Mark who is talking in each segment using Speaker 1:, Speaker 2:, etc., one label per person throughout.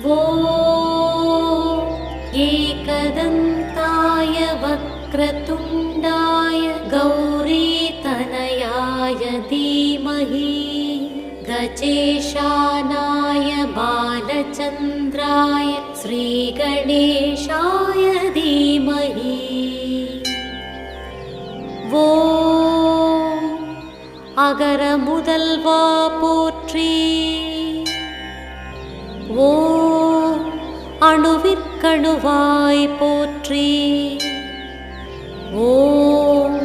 Speaker 1: ॐ एकदन्ताय वक्रतुण्डाय गौरीतनयाय धीमहि गजेशानाय बालचन्द्राय श्रीगणेशाय धीमहि ஓம் அகர முதல்வா போற்றி. ஓம் அணுவிற்கணுவாய் போற்றி. ஓம்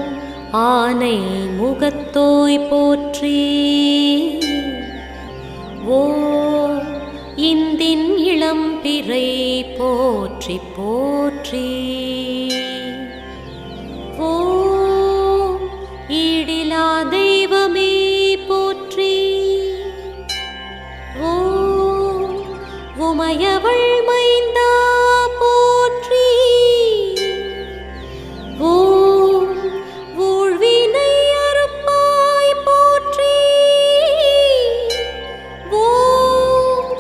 Speaker 1: ஆனை முகத்தோய் போற்றி. ஓம் இந்தின் இளம்பிறை போற்றி போற்றி. ஓம் ஈடிலா தெய்வமே போற்றி. ஓம் உமையவள் மைந்தா போற்றி. ஓம் ஊழ்வினை அறுப்பாய் போற்றி. ஓம்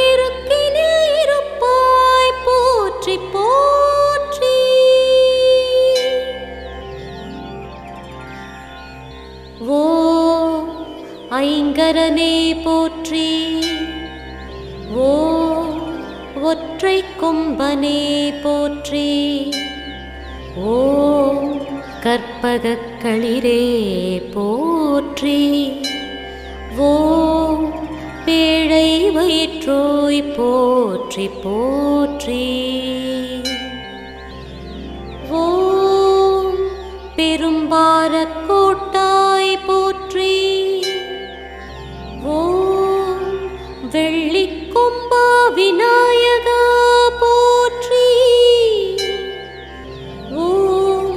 Speaker 1: இருக்கினில் இருப்பாய் போற்றி போற்றி. ஓம் ஐங்கரனே போற்றி. ஓம் ஒற்றை கொம்பனே போற்றி. ஓம் கற்பகக் களிரே போற்றி. ஓம் பேழை வயிற்றோய் போற்றி போற்றி. ஓம் பெரும்பாரக் கோட்டாய் போற்றி. ஓம் வெள்ளிக் கொம்பா விநாயகா போற்றி. ஓம்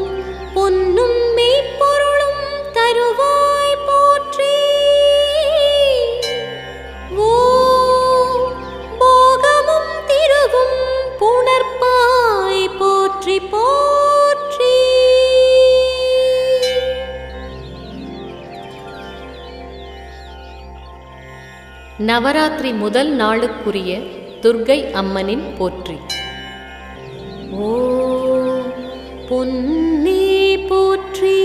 Speaker 1: பொன்னும் மெய்ப்பொருளும் தருவாய் போற்றி. ஓம் போகமும் திருவும் புணர்ப்பாய் போற்றி போற்றி. நவராத்திரி முதல் நாளுக்குரிய துர்க்கை அம்மனின் போற்றி. ஓம் பொன்னே போற்றி.